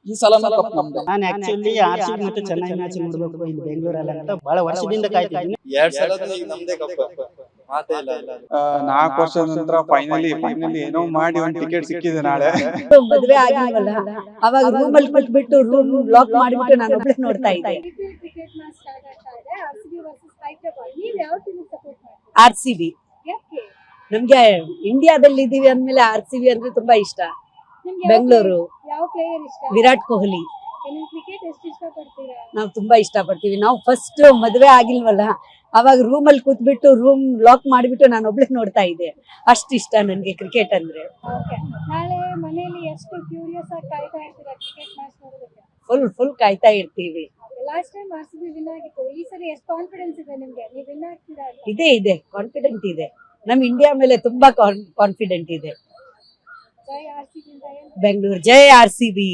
ಈ ಸಲನೂ ಕಪ್ ನಮ್ದೆ. ನಾನು ಆಕ್ಚುಲಿ ಆರ್-ಸಿ-ಬಿ ಮತ್ತೆ ಚೆನ್ನೈ ಮ್ಯಾಚ್ ನೋಡ್ಬೇಕು ಇಲ್ಲಿ ಬೆಂಗಳೂರಲ್ಲಿ ಅಂತ ಬಹಳ ವರ್ಷದಿಂದ ಕಾಯ್ತಿದ್ದೀನಿ. 2 ಸಲನೂ ಈಗ ನಮ್ದೇ ಕಪ್. ಮಾತೇ ಇಲ್ಲ. 4 ವರ್ಷದ ನಂತರ ಫೈನಲಿ ಏನೋ ಮಾಡಿ ಒಂದು ಟಿಕೆಟ್ ಸಿಕ್ಕಿದೆ ನಾಳೆ. ಮದುವೆ ಆಗಿಲ್ವಲ್ಲ, ಅವಾಗ ರೂಮ್ ಅಲ್ಲಿ ಕೂತ್ಬಿಟ್ಟು ರೂಮ್ ಲಾಕ್ ಮಾಡಿಬಿಟ್ಟು ನಾನು ಒಬ್ಳೆ ನೋಡ್ತಾ ಇದ್ದೆ. ಕ್ರಿಕೆಟ್ ಮ್ಯಾಚ್ ಸ್ಟಾರ್ಟ್ ಆಗ್ತಾ ಇದೆ. RCB versus Hyderabad. ನೀವು ಯಾವ ಟೀಮ್ ಸಪೋರ್ಟ್ ಮಾಡ್ತೀರಾ? ಆರ್-ಸಿ-ಬಿ. ಯಾಕೆ? ನಮ್ಗೆ ಇಂಡಿಯಾದಲ್ಲಿ ಇದೀವಿ ಅಂದ್ಮೇಲೆ ಆರ್-ಸಿ-ಬಿ ಅಂದ್ರೆ ತುಂಬಾ ಇಷ್ಟ. ನಿಮ್ಗೆ ಬೆಂಗಳೂರು, ಯಾವ ಪ್ಲೇಯರ್ ಇಷ್ಟ? ವಿರಾಟ್ ಕೊಹ್ಲಿ ನೀವು ಕ್ರಿಕೆಟ್ ಎಷ್ಟು ಇಷ್ಟಪಡ್ತೀರಾ? ನಾವು ತುಂಬಾ ಇಷ್ಟಪಡ್ತೀವಿ. ನಾವು ಫಸ್ಟ್ ಮದುವೆ ಆಗಿಲ್ವಲ್ಲ, ಅವಾಗ ರೂಮ್ ಅಲ್ಲಿ ಕೂತ್ಬಿಟ್ಟು ರೂಮ್ ಲಾಕ್ ಮಾಡಿಬಿಟ್ಟು ನಾನು ಒಬ್ಳೆ ನೋಡ್ತಾ ಇದ್ದೆ. ಅಷ್ಟು ಇಷ್ಟ ನನ್ಗೆ ಕ್ರಿಕೆಟ್ ಅಂದ್ರೆ. ಓಕೆ. ನಾಳೆ ಮನೆಯಲ್ಲಿ ಎಷ್ಟು ಕ್ಯೂರಿಯಸ್ ಆಗಿ ಕಾಯ್ತಾ ಇರ್ತೀರಾ ಕ್ರಿಕೆಟ್ ಮ್ಯಾಚ್ ನೋಡೋದಕ್ಕೆ? ಫುಲ್ ಕಾಯ್ತಾ ಇರ್ತೀವಿ. ಲಾಸ್ಟ್ ಟೈಮ್ ಆರ್-ಸಿ-ಬಿ ವಿನ್ ಆಗಿತ್ತು. ಈ ಸರಿ ಎಷ್ಟು ಕಾನ್ಫಿಡೆನ್ಸ್ ಇದೆ ನಿಮ್ಗೆ? ನೀವು ವಿನ್ ಆಗ್ತೀರಾ ಅಂತ? ಇದೆ ಕಾನ್ಫಿಡೆಂಟ್ ಇದೆ. ನಮ್ ಇಂಡಿಯಾ ಮೇಲೆ ತುಂಬಾ ಕಾನ್ಫಿಡೆಂಟ್ ಇದೆ. ಜೈ ಆರ್-ಸಿ-ಬಿ ಅಂತ ಹೇಳಿ. ಬೆಂಗಳೂರು ಜೈ ಆರ್-ಸಿ-ಬಿ.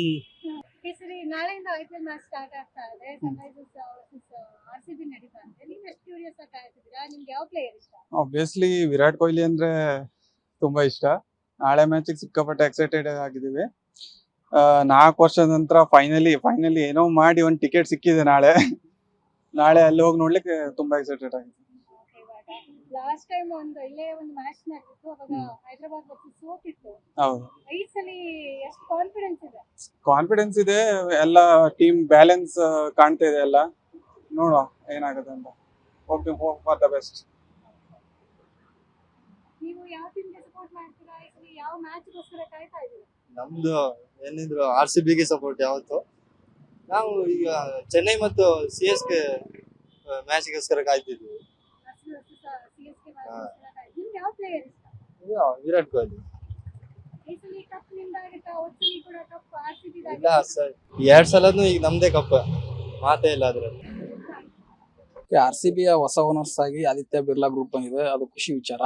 ಈ ಸರಿ ನಾಳೆಯಿಂದ ಐಪಿಎಲ್ ಮ್ಯಾಚ್ ಸ್ಟಾರ್ಟ್ ಆಗ್ತಾ ಇದೆ. ಸನ್ರೈಸರ್ಸ್ ವರ್ಸಸ್ ಆರ್-ಸಿ-ಬಿ ನಡೀತಾ ಇದೆ. ನೀವು ಎಷ್ಟು ಕ್ಯೂರಿಯಸ್ ಆಗಿ ಕಾಯ್ತಿದ್ದೀರಾ? ನಿಮ್ಗೆ ಯಾವ ಪ್ಲೇಯರ್ ಇಷ್ಟ? ಆಬ್ವಿಯಸ್ಲಿ ವಿರಾಟ್ ಕೊಹ್ಲಿ ಅಂದ್ರೆ ತುಂಬಾ ಇಷ್ಟ. ನಾಳೆ ಮ್ಯಾಚಿಗೆ ಸಿಕ್ಕಾಪಟ್ಟೆ ಎಕ್ಸೈಟೆಡ್ ಆಗಿದ್ದೀವಿ. 4 ವರ್ಷದ ನಂತರ ಫೈನಲಿ ಏನೋ ಮಾಡಿ ಒಂದು ಟಿಕೆಟ್ ಸಿಕ್ಕಿದೆ ನಾಳೆ ಅಲ್ಲಿ ಹೋಗಿ ನೋಡ್ಲಿಕ್ಕೆ ತುಂಬಾ ಎಕ್ಸೈಟೆಡ್ ಆಗಿದೆ. ಲಾಸ್ಟ್ ಟೈಮ್ ಇಲ್ಲೇ ಒಂದು ಮ್ಯಾಚ್ ನಡೆದಿತ್ತು. ಅವಾಗ ಹೈದರಾಬಾದ್ ವರ್ಸಸ್ ಸೋತಿತ್ತು. ಹೌದು, ಈ ಸಲ ಎಷ್ಟು ಕಾನ್ಫಿಡೆನ್ಸ್ ಇದೆ? ಕಾನ್ಫಿಡೆನ್ಸ್ ಇದೆ. ಎಲ್ಲ ಟೀಮ್ ಬ್ಯಾಲೆನ್ಸ್ ಕಾಣ್ತಾ ಇದೆ. ಎಲ್ಲ ನೋಡುವ ಏನಾಗುತ್ತೆ ಅಂತ. Hope for the best. ನೀವು ಯಾವ ಟೀಮ್ಗೆ ಸಪೋರ್ಟ್ ಮಾಡ್ತೀರಾ? ಈ ಸಲ ಯಾವ ಮ್ಯಾಚ್ಗೋಸ್ಕರ ಕಾಯ್ತಾ ಇದ್ದೀರಾ? ನಮ್ದು ಏನಿದ್ರು ಆರ್-ಸಿ-ಬಿಗೆ ಸಪೋರ್ಟ್ ಯಾವತ್ತು. ನಾವು ಈಗ ಚೆನ್ನೈ ಮತ್ತು ಸಿ-ಎಸ್-ಕೆ ಮ್ಯಾಚ್ಗೋಸ್ಕರ ಕಾಯ್ತಿದ್ವಿ. ಆರ್-ಸಿ-ಬಿ ವರ್ಸಸ್ ಸಿ-ಎಸ್-ಕೆ ಮ್ಯಾಚ್ಗೋಸ್ಕರ ಕಾಯ್ತಿದ್ದೀರಾ. ನಿಮ್ಗೆ ಯಾವ ಪ್ಲೇಯರ್ ಇಷ್ಟ? ವಿರಾಟ್ ಕೊಹ್ಲಿ. ಈ ಸಲ ಕಪ್ ನಿಮ್ದಾಗುತ್ತಾ? ಹೋದ್ ಸಲ ಕೂಡ ಕಪ್ ಆರ್-ಸಿ-ಬಿ ಇಲ್ಲ ಸರ್, 2 ಸಲನೂ ಈಗ ನಮ್ದೇ ಕಪ್. ಮಾತೇ ಇಲ್ಲ ಅದ್ರಲ್ಲಿ. ಆರ್-ಸಿ-ಬಿ ಹೊಸ ಓನರ್ಸ್ ಆಗಿ ಆದಿತ್ಯ ಬಿರ್ಲಾ ಗ್ರೂಪ್ ಬಂದಿದೆ, ಅದು ಖುಷಿ ವಿಚಾರ.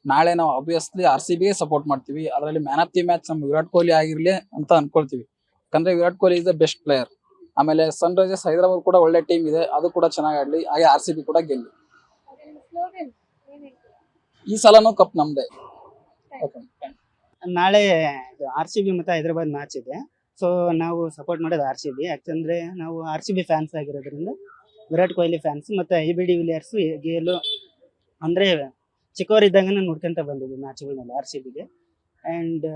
ನಾಳೆ ನಾವು ಆಬ್ವಿಯಸ್ಲಿ ಆರ್-ಸಿ-ಬಿಗೆ ಸಪೋರ್ಟ್ ಮಾಡ್ತೀವಿ. ಅದರಲ್ಲಿ ಮ್ಯಾನ್ ಆಫ್ ದಿ ಮ್ಯಾಚ್ ನಮ್ ವಿರಾಟ್ ಕೊಹ್ಲಿ ಆಗಿರ್ಲಿ ಅಂತ ಅನ್ಕೊಳ್ತೀವಿ. ಯಾಕಂದ್ರೆ Virat Kohli is the best player. ಆಮೇಲೆ ಸನ್ ರೈಸರ್ಸ್ ಹೈದರಾಬಾದ್ ಕೂಡ ಒಳ್ಳೆ ಟೀಮ್ ಇದೆ, ಅದು ಕೂಡ ಚೆನ್ನಾಗಿ ಆಡ್ಲಿ. ಹಾಗೆ ಆರ್-ಸಿ-ಬಿ ಕೂಡ ಗೆಲ್ಲಿ. ಸ್ಲೋಗನ್ ಏನ್ ಹೇಳ್ತೀರಾ? ಈ ಸಲನೂ ಕಪ್ ನಮ್ದೆ. ನಾಳೆ ಆರ್-ಸಿ-ಬಿ ಮತ್ತೆ ಹೈದರಾಬಾದ್ ಮ್ಯಾಚ್ ಇದೆ. ಸೊ ನಾವು ಸಪೋರ್ಟ್ ಮಾಡೋದು ಆರ್-ಸಿ-ಬಿ. ಯಾಕಂದ್ರೆ ನಾವು ಆರ್-ಸಿ-ಬಿ ಫ್ಯಾನ್ಸ್ ಆಗಿರೋದ್ರಿಂದ, ವಿರಾಟ್ ಕೊಹ್ಲಿ ಫ್ಯಾನ್ಸ್. ಮತ್ತೆ ಎ-ಬಿ ಡಿವಿಲಿಯರ್ಸ್ ಗೆಲ್ಲು ಅಂದ್ರೆ ಚಿಕ್ಕವರಿದ್ದಾಗ ನೋಡ್ಕೊಂತ ಬಂದಿದ್ವಿ ಮ್ಯಾಚ್ಗಳನ್ನೆಲ್ಲ ಆರ್-ಸಿ-ಬಿಗೆ. ಆ್ಯಂಡ್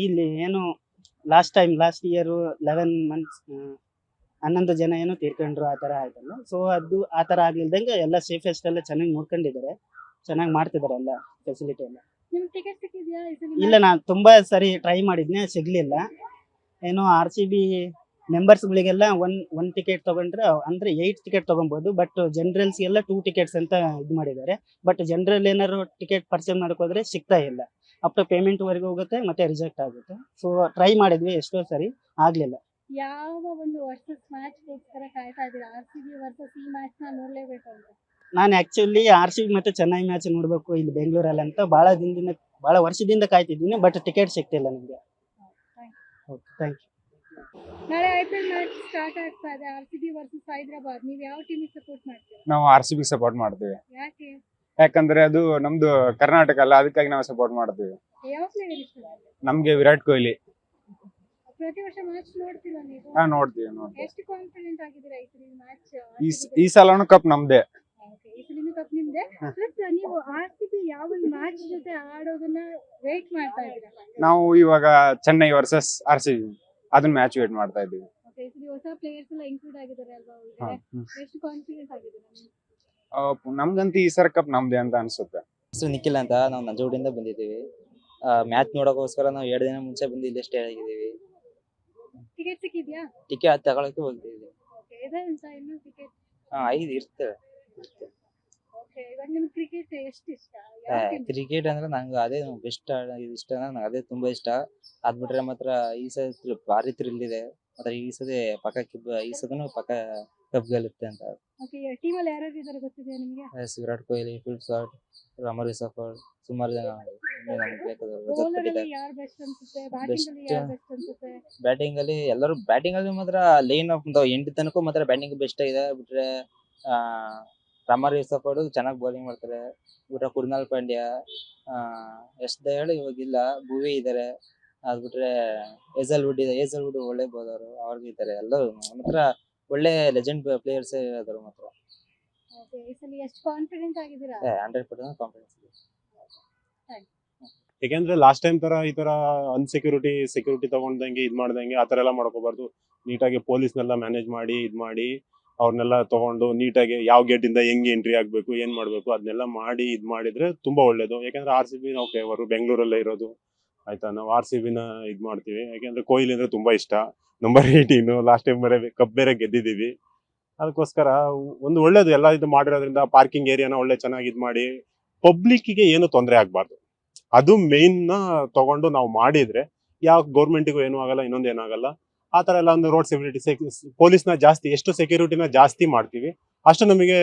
ಇಲ್ಲಿ ಏನು ಲಾಸ್ಟ್ ಇಯರ್ 11 ಮಂತ್ಸ್ 11 ಜನ ಏನೋ ತೀರ್ಕೊಂಡ್ರು, ಆ ಥರ ಆಯ್ತಲ್ಲ. ಸೊ ಅದು ಆ ಥರ ಆಗ್ಲಿಲ್ದಂಗೆ ಎಲ್ಲ ಸೇಫೆಸ್ಟ್ ಎಲ್ಲ ಚೆನ್ನಾಗಿ ನೋಡ್ಕೊಂಡಿದ್ದಾರೆ, ಚೆನ್ನಾಗಿ ಮಾಡ್ತಿದ್ದಾರೆ ಎಲ್ಲ ಫೆಸಿಲಿಟಿ ಎಲ್ಲ. ನಿಮ್ಗೆ ಟಿಕೆಟ್ ಸಿಕ್ಕಿದ್ಯಾ ಈ ಸಲ? ಇಲ್ಲ, ನಾನು ತುಂಬಾ ಸರಿ ಟ್ರೈ ಮಾಡಿದ್ನೆ, ಸಿಗ್ಲಿಲ್ಲ. ಏನೋ ಆರ್-ಸಿ-ಬಿ ಮೆಂಬರ್ಸ್ಗಳಿಗೆಲ್ಲ ಒನ್ ಟಿಕೆಟ್ ತಗೊಂಡ್ರೆ ಅಂದ್ರೆ 8 ಟಿಕೆಟ್ ತಗೊಬೋದು. ಬಟ್ ಜನರಲ್ಸ್ಗೆಲ್ಲ 2 ಟಿಕೆಟ್ಸ್ ಅಂತ ಇದು ಮಾಡಿದ್ದಾರೆ. ಬಟ್ ಜನರಲ್ ಏನಾದ್ರು ಟಿಕೆಟ್ ಪರ್ಚೇಸ್ ಮಾಡ್ಕೋದ್ರೆ ಸಿಗ್ತಾ ಇಲ್ಲ. ಅಪ್ ಟು ಪೇಮೆಂಟ್ ವರೆಗೂ ಹೋಗುತ್ತೆ, ಮತ್ತೆ ರಿಜೆಕ್ಟ್ ಆಗುತ್ತೆ. ಸೊ ಟ್ರೈ ಮಾಡಿದ್ವಿ ಎಷ್ಟೋ ಸರಿ, ಆಗ್ಲಿಲ್ಲ. ಯಾವ ಒಂದು ವರ್ಸಸ್ ಮ್ಯಾಚ್ಗೋಸ್ಕರ ಕಾಯ್ತಾ ಇದ್ದೀರಾ? ಆರ್-ಸಿ-ಬಿ ವರ್ಸಸ್ ಈ ಮ್ಯಾಚ್ ನ ನೋಡ್ಲೇಬೇಕು ಅಂತ. ನಾನು ಆಕ್ಚುಲಿ ಆರ್-ಸಿ-ಬಿ ಮತ್ತೆ ಚೆನ್ನೈ ಮ್ಯಾಚ್ ನೋಡ್ಬೇಕು ಇಲ್ಲಿ ಬೆಂಗಳೂರಲ್ಲಿ ಅಂತ ಬಹಳ ವರ್ಷದಿಂದ ಕಾಯ್ತಿದ್ದೀನಿ. ಬಟ್ ಟಿಕೆಟ್ ಸಿಗ್ತಿಲ್ಲ ನಿಮಗೆ. Okay, thank you. ನಾಳೆ ಐಪಿಎಲ್ ಮ್ಯಾಚ್ ಸ್ಟಾರ್ಟ್ ಆಗ್ತಾ ಇದೆ. RCB versus Hyderabad. ನೀವು ಯಾವ ಟೀಮಿಗೆ ಸಪೋರ್ಟ್ ಮಾಡ್ತೀರಾ? ನಾವು ಆರ್-ಸಿ-ಬಿ ಸಪೋರ್ಟ್ ಮಾಡ್ತೀವಿ. ಯಾಕೆ? ಯಾಕಂದ್ರೆ ಅದು ನಮ್ದು ಕರ್ನಾಟಕ ಅಲ್ಲ, ಅದಕ್ಕಾಗಿ ನಾವು ಸಪೋರ್ಟ್ ಮಾಡ್ತೀವಿ. ಯಾವ ಪ್ಲೇಯರ್ ಇಷ್ಟ? ನಮ್ಗೆ ವಿರಾಟ್ ಕೊಹ್ಲಿ. ಪ್ರತಿ ವರ್ಷ ಮ್ಯಾಚ್ ನೋಡ್ತೀರಾ ನೀವು? ನೋಡ್ತೀವಿ. ಎಷ್ಟು ಕಾನ್ಫಿಡೆಂಟ್ ಆಗಿದ್ದೀರಾ ಈ ಸಲ ಮ್ಯಾಚ್? ಈ ಸಲನು ಕಪ್ ನಮ್ದೆ. ಈ ಸಲ ಕಪ್ ನಿಮ್ದೆ. ಪ್ಲಸ್ ನೀವು ಆರ್-ಸಿ-ಬಿ ಯಾವ ಒಂದು ಮ್ಯಾಚ್ ಜೊತೆ ಆಡೋದನ್ನ ವೇಟ್ ಮಾಡ್ತಾ ಇದ್ದೀರಾ? ನಾವು ಇವಾಗ ಚೆನ್ನೈ ವರ್ಸಸ್ ಆರ್-ಸಿ-ಬಿ ಅದನ್ನ ಮ್ಯಾಚ್ ವೇಟ್ ಮಾಡ್ತಾ ಇದ್ದೀವಿ. ಓಕೆ, ಈ ಸಲ ಹೊಸ ಪ್ಲೇಯರ್ಸ್ ಎಲ್ಲ ಇನ್ಕ್ಲೂಡ್ ಆಗಿದ್ದಾರೆ ಅಲ್ವಾ ಒಳಗಡೆ? ಎಷ್ಟು ಕಾನ್ಫಿಡೆಂಟ್ ಆಗಿದ್ದೀರಾ ನೀವು? ನಮ್ಗಂತೂ ಈ ಸಲ ಕಪ್ ನಮ್ದೆ ಅಂತ ಅನ್ಸುತ್ತೆ. ಹೆಸರು ನಿಖಿಲ್ ಅಂತ, ನಾವು ನಂಜೋಡಿಂದ ಬಂದಿದ್ದೀವಿ. ಮ್ಯಾಚ್ ನೋಡೋಕ್ಕೋಸ್ಕರ ನಾವು 2 ದಿನ ಮುಂಚೆ ಬಂದು ಇಲ್ಲಿ ಸ್ಟೇ ಆಗಿದ್ದೀವಿ. ಟಿಕೆಟ್ ಸಿಕ್ಕಿದ್ಯಾ? ಟಿಕೆಟ್ ತಗೊಳಕ್ಕೆ ಹೋಗ್ತಿದ್ದೀವಿ. ಓಕೆ, ಇದೆ ಅಂತ ಇನ್ನೂ ಟಿಕೆಟ್? 5 ಇರ್ತೇವೆ. ಓಕೆ, ಇವಾಗ ನಿಮ್ಗೆ ಕ್ರಿಕೆಟ್ ಎಷ್ಟು ಇಷ್ಟ? ಯಾವ team? ಕ್ರಿಕೆಟ್ ಅಂದ್ರೆ ನಂಗೆ ಅದೇ ಬೆಸ್ಟ್ ಇಷ್ಟ, ನಂಗೆ ಅದೇ ತುಂಬಾ ಇಷ್ಟ. ಅದ್ಬಿಟ್ರೆ ಮಾತ್ರ ಈ ಸಲ ಭಾರಿ ಥ್ರಿಲ್ ಇದೆ. ಮಾತ್ರ ಈ ಸತಿ ಈ ಸದನು ಪಕ್ಕ ಕಪ್ ಗೆಲ್ಲುತ್ತೆ ಅಂತ. ಓಕೆ, ಟೀಮ್ ಅಲ್ಲಿ ಯಾರು ಇದ್ದಾರೆ ಗೊತ್ತಿದೆಯಾ ನಿಮಗೆ? ವಿರಾಟ್ ಕೊಹ್ಲಿ, ಫಿಲ್ ಶಾಟ್, ರಾಮರ್ ರಿಸಫರ್ಡ್, ಸುಮಾರು ಜನ ನಮ್ಗೆ ಬೇಕಾದವರು ಬೌಲರ್ ಅಲ್ಲಿ ಯಾರು ಬೆಸ್ಟ್ ಅನ್ಸುತ್ತೆ? ಬ್ಯಾಟಿಂಗ್ ಅಲ್ಲಿ ಯಾರು ಬೆಸ್ಟ್ ಅನ್ಸುತ್ತೆ? ಬ್ಯಾಟಿಂಗ್ ಅಲ್ಲಿ ಎಲ್ಲರೂ ಬ್ಯಾಟಿಂಗ್ ಅಲ್ಲಿ ಮಾತ್ರ ಲೈನ್ ಆಫ್ ಎಂಡ್ ತನಕ ಮಾತ್ರ ಬ್ಯಾಟಿಂಗ್ ಬೆಸ್ಟ್ ಆಗಿದೆ. ಬಿಟ್ರೆ ರಾಮರ್ ರಿಸಫರ್ಡ್ ಚೆನ್ನಾಗಿ ಬೌಲಿಂಗ್ ಮಾಡ್ತಾರೆ. ಬಿಟ್ರೆ ಕುರ್ನಾಲ್ ಪಾಂಡ್ಯ, ಎಸ್ ದಯಾಳು ಇವಾಗಿಲ್ಲ, ಭುವಿ ಇದಾರೆ. ಅದ್ ಬಿಟ್ರೆ ಏಜಲ್ವುಡ್ ಒಳ್ಳೆ ಬೌಲರ್ ಅವ್ರಿಗೆ ಇದ್ದಾರೆ ಎಲ್ಲರೂ ಮಾತ್ರ ಒಳ್ಳೆ ಲೆಜೆಂಡ್ ಪ್ಲೇಯರ್ಸ್ ಇದಾರೆ ಮಾತ್ರ. ಓಕೆ, ಈ ಸಲ ಎಷ್ಟು ಕಾನ್ಫಿಡೆಂಟ್ ಆಗಿದ್ದೀರಾ? 100% ಕಾನ್ಫಿಡೆನ್ಸ್ ಇದೆ. ಯಾಕೆಂದ್ರೆ ಲಾಸ್ಟ್ ಟೈಮ್ ತರ ಈ ತರ ಸೆಕ್ಯೂರಿಟಿ ತಗೊಂಡಂಗೆ ಇದ್ ಮಾಡ್ದಂಗೆ ಆತರ ಎಲ್ಲ ಮಾಡ್ಕೋಬಾರ್ದು. ನೀಟಾಗಿ ಪೊಲೀಸ್ನೆಲ್ಲ ಮ್ಯಾನೇಜ್ ಮಾಡಿ ಇದ್ ಮಾಡಿ ಅವ್ರನ್ನೆಲ್ಲ ತಗೊಂಡು ನೀಟಾಗಿ ಯಾವ ಗೇಟ್ ಇಂದ ಹೆಂಗ್ ಎಂಟ್ರಿ ಆಗ್ಬೇಕು ಏನ್ ಮಾಡ್ಬೇಕು ಅದನ್ನೆಲ್ಲ ಮಾಡಿ ಇದ್ ಮಾಡಿದ್ರೆ ತುಂಬಾ ಒಳ್ಳೇದು. ಯಾಕಂದ್ರೆ RCB ನಾವು ಫೇವರು ಬೆಂಗಳೂರಲ್ಲೇ ಇರೋದು ಆಯ್ತಾ. ನಾವು RCB ನ ಇದ್ ಮಾಡ್ತೀವಿ ಯಾಕಂದ್ರೆ ಕೊಹ್ಲಿ ಅಂದ್ರೆ ತುಂಬಾ ಇಷ್ಟ. ನಂಬರ್ 18 ಲಾಸ್ಟ್ ಟೈಮ್ ಕಪ್ ಬೇರೆ ಗೆದ್ದಿದೀವಿ. ಅದಕ್ಕೋಸ್ಕರ ಒಂದು ಒಳ್ಳೇದು ಎಲ್ಲ ಇದು ಮಾಡಿರೋದ್ರಿಂದ ಪಾರ್ಕಿಂಗ್ ಏರಿಯಾನ ಒಳ್ಳೆ ಚೆನ್ನಾಗಿ ಇದ್ ಮಾಡಿ ಪಬ್ಲಿಕ್ಕಿಗೆ ಏನು ತೊಂದರೆ ಆಗ್ಬಾರ್ದು. ಅದು ಮೇನ್ ನ ತಗೊಂಡು ನಾವು ಮಾಡಿದ್ರೆ ಯಾವ ಗೌರ್ಮೆಂಟಿಗೂ ಏನೂ ಆಗಲ್ಲ, ಇನ್ನೊಂದು ಏನಾಗಲ್ಲ. ಆ ತರ ಎಲ್ಲ ಒಂದು ರೋಡ್ ಸೆಕ್ಯೂರಿಟಿ ಪೊಲೀಸ್ನ ಜಾಸ್ತಿ ಎಷ್ಟು ಸೆಕ್ಯೂರಿಟಿನ ಜಾಸ್ತಿ ಮಾಡ್ತೀವಿ ಅಷ್ಟು ನಮಗೆ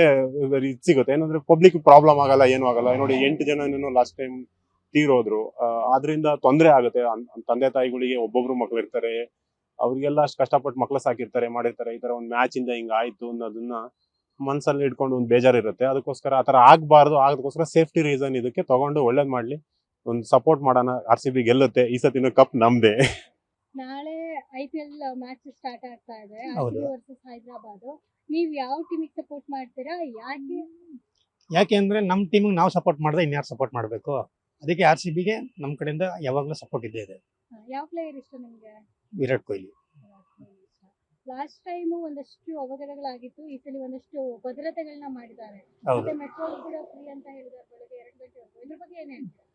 ಇದು ಸಿಗುತ್ತೆ. ಏನಂದ್ರೆ ಪಬ್ಲಿಕ್ ಪ್ರಾಬ್ಲಮ್ ಆಗಲ್ಲ, ಏನೂ ಆಗಲ್ಲ. ನೋಡಿ 8 ಜನ ಲಾಸ್ಟ್ ಟೈಮ್ ತೀರೋದ್ರು. ಆದ್ರಿಂದ ತೊಂದರೆ ಆಗುತ್ತೆ. ತಂದೆ ತಾಯಿಗಳಿಗೆ ಒಬ್ಬೊಬ್ರು ಮಕ್ಳು ಇರ್ತಾರೆ, ಅವ್ರಿಗೆಲ್ಲ ಅಷ್ಟು ಕಷ್ಟಪಟ್ಟು ಮಕ್ಳು ಸಾಕಿರ್ತಾರೆ ಮಾಡಿರ್ತಾರೆ. ಈ ತರ ಒಂದು ಮ್ಯಾಚ್ ಇಂದ ಹಿಂಗ ಆಯ್ತು ಅನ್ನೋದನ್ನ ಮನ್ಸಲ್ಲಿ ಇಟ್ಕೊಂಡು ಒಂದು ಬೇಜಾರಿರುತ್ತೆ. ಅದಕ್ಕೋಸ್ಕರ ಆ ತರ ಆಗ್ಬಾರ್ದು. ಅದಕ್ಕೋಸ್ಕರ ಸೇಫ್ಟಿ ರೀಸನ್ ಇದಕ್ಕೆ ತಗೊಂಡು ಒಳ್ಳೇದ್ ಮಾಡ್ಲಿ, ಒಂದು ಸಪೋರ್ಟ್ ಮಾಡೋಣ. RCB ಗೆಲ್ಲುತ್ತೆ ಈ ಸತಿನೂ ಕಪ್ ನಮ್ದೇ. ನಾಳೆ IPL ಮ್ಯಾಚ್ ಸ್ಟಾರ್ಟ್ ಆಗ್ತಾ ಇದೆ, ಹೌದು. RCB versus Hyderabad. ನೀವ್ ಯಾವ ಟೀಮಿಗೆ ಸಪೋರ್ಟ್ ಮಾಡ್ತೀರಾ? ಯಾಕೆ ಅಂದ್ರೆ ನಮ್ಮ ಟೀಮಿಗೆ ನಾವು ಸಪೋರ್ಟ್ ಮಾಡಿದ್ರೆ ಇನ್ಯಾರು ಸಪೋರ್ಟ್ ಮಾಡಬೇಕು. ಅದಕ್ಕೆ RCBಗೆ ನಮ್ಮ ಕಡೆಯಿಂದ ಯಾವಾಗಲೂ ಸಪೋರ್ಟ್ ಇದ್ದೇ ಇದೆ. ಯಾವ ಪ್ಲೇಯರ್ ಇಷ್ಟ ನಿಮ್ಗೆ? ವಿರಾಟ್ ಕೊಹ್ಲಿ. ಲಾಸ್ಟ್ ಟೈಮ್ ಒಂದಷ್ಟು ಅವಘಡಗಳಾಗಿತ್ತು, ಈ ಸಲ ಒಂದಷ್ಟು ಭದ್ರತೆಗಳನ್ನ ಮಾಡಿದ್ದಾರೆ. ಹೌದು. ಮತ್ತೆ ಮೆಟ್ರೋ ಕೂಡ ಫ್ರೀ ಅಂತ ಹೇಳಿದ್ದಾರೆ ಬೆಳಗ್ಗೆ 2 ಗಂಟೆವರೆಗೂ. ಇದ್ರ ಬಗ್ಗೆ ಏನ್ ಹೇಳ್ತೀರಾ?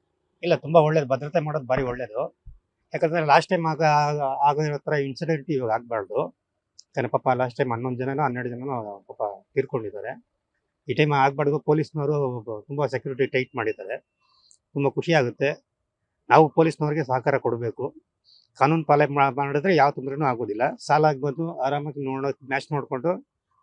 ಇಲ್ಲ, ತುಂಬಾ ಒಳ್ಳೇದು. ಭದ್ರತೆ ಮಾಡೋದು ಭಾರಿ ಒಳ್ಳೇದು. ಯಾಕಂದ್ರೆ ಲಾಸ್ಟ್ ಟೈಮ್ ಆಗಿರೋ ಥರ ಇನ್ಸಿಡೆಂಟ್ ಇವಾಗ ಆಗಬಾರ್ದು. ಯಾಕಂದ್ರೆ ಪಾಪ ಲಾಸ್ಟ್ ಟೈಮ್ 11 ಜನನೋ 12 ಜನನೋ ಪಾಪ ತೀರ್ಕೊಂಡಿದ್ದಾರೆ. ಈ ಟೈಮ್ ಆಗಬಾರ್ದು. ಪೊಲೀಸ್ನವರು ತುಂಬಾ ಸೆಕ್ಯೂರಿಟಿ ಟೈಟ್ ಮಾಡಿದ್ದಾರೆ. ತುಂಬಾ ಖುಷಿ ಆಗುತ್ತೆ. ನಾವು ಪೊಲೀಸ್ನವ್ರಿಗೆ ಸಹಕಾರ ಕೊಡಬೇಕು. ಕಾನೂನು ಪಾಲನೆ ಮಾಡಿದ್ರೆ ಯಾವ ತೊಂದರೆನೂ ಆಗೋದಿಲ್ಲ. ಸಾಲ ಆಗ್ಬೋದು, ಆರಾಮಾಗಿ ಮ್ಯಾಚ್ ನೋಡ್ಕೊಂಡು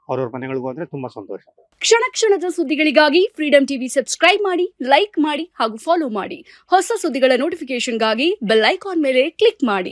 ಅವ್ರವ್ರ ಮನೆಗಳಿಗೆ ಹೋದ್ರೆ ತುಂಬಾ ಸಂತೋಷ. ಕ್ಷಣ ಕ್ಷಣದ ಸುದ್ದಿಗಳಿಗಾಗಿ ಫ್ರೀಡಂ ಟಿವಿ ಸಬ್ಸ್ಕ್ರೈಬ್ ಮಾಡಿ, ಲೈಕ್ ಮಾಡಿ ಹಾಗೂ ಫಾಲೋ ಮಾಡಿ. ಹೊಸ ಸುದ್ದಿಗಳ ನೋಟಿಫಿಕೇಶನ್ಗಾಗಿ ಬೆಲ್ ಐಕಾನ್ ಮೇಲೆ ಕ್ಲಿಕ್ ಮಾಡಿ.